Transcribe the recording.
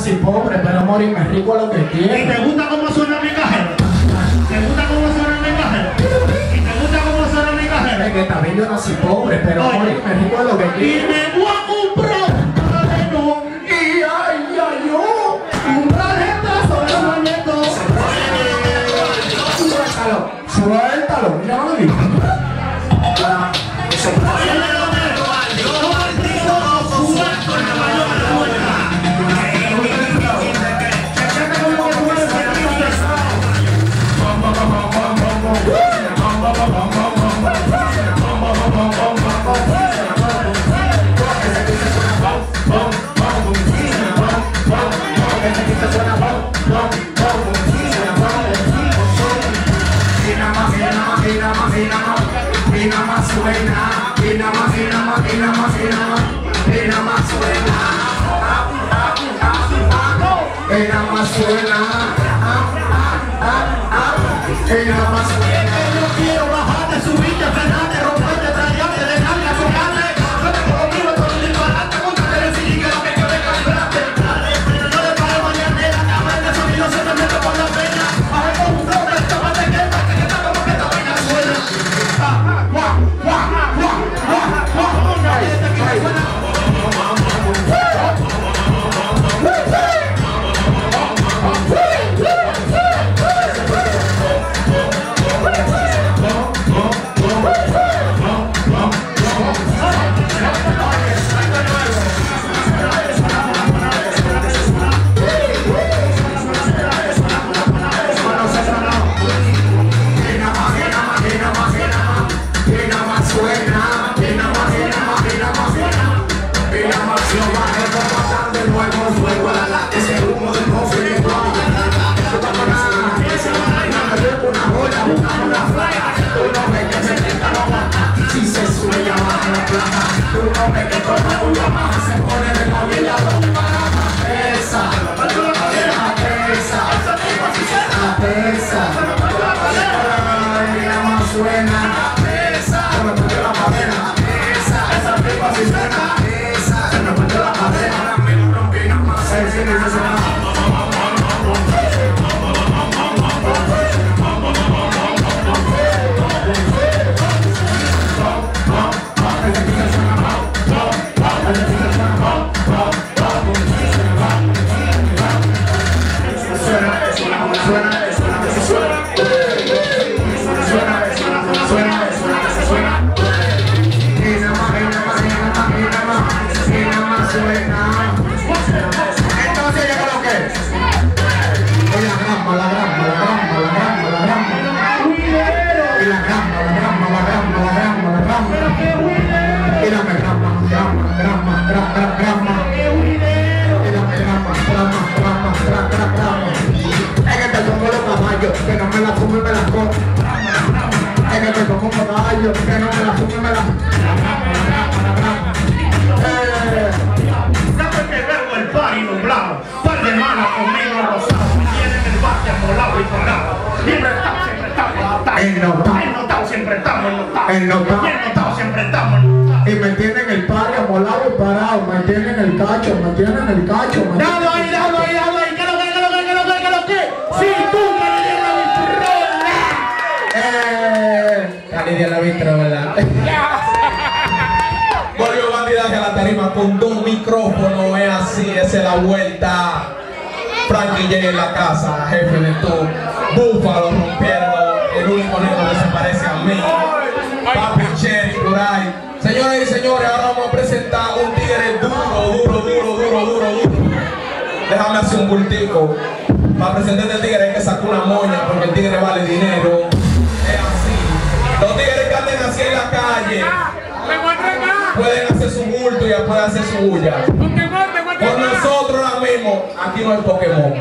nací pobre, pero morirme rico es lo que quiero. ¿Y te gusta cómo suena mi cajero? ¿Te gusta cómo suena mi cajero? ¿Y te gusta cómo suena mi cajero? Es que también yo nací pobre, pero morirme rico es lo que Y quiero. me voy a comprar Y ay, ay, yo, un tarjetazo de muñeco. Suéltalo, suéltalo, mira, no lo digo. Yo quiero bajarte, subirte, frenarte, romperte, trayarte, dejarte, soñarte. Vete conmigo, todo el disparate, contarte, decir que lo que quiero es calibrarte. Pero no le pares mañana, la cama, el sonido se te mete por la pena. Baja con un flow, que esta parte quema, que está como que esta vaina suena. Guau, guau, guau, guau, guau, nadie te quita suena. Que no me la fume, me la como. Es que te como un caballo, que no me la fume, me la ¿Sabes que vengo el party nublado? Par de hermanas conmigo rosados. Tienen el bate amolado y colgado. Siempre estamos, ennotado, siempre estamos ennotados. Ennotado, siempre estamos ennotados. y me tienen el party amolado y parado, me tienen el cacho, me tienen el cacho. Dalo ahí, ¿qué lo que? Sí, tú, que le dieron la vitrola. Ya le di la vitrola. Volvió bandidaje a la tarima con 2 micrófonos, es así, esa es la vuelta. Frankie J en la casa, jefe de todo. Búfalo rompieron, el único negro que se parece a mí. Papi Cherry por ahí. Señoras y señores, ahora vamos a presentar un tigre duro. Déjame hacer un bultico. Para presentar este tigre hay que sacar una moña porque el tigre vale dinero. Es así. Los tigres que anden así en la calle pueden hacer su bulto y pueden hacer su bulla. Con nosotros ahora mismo, aquí no hay Pokémon.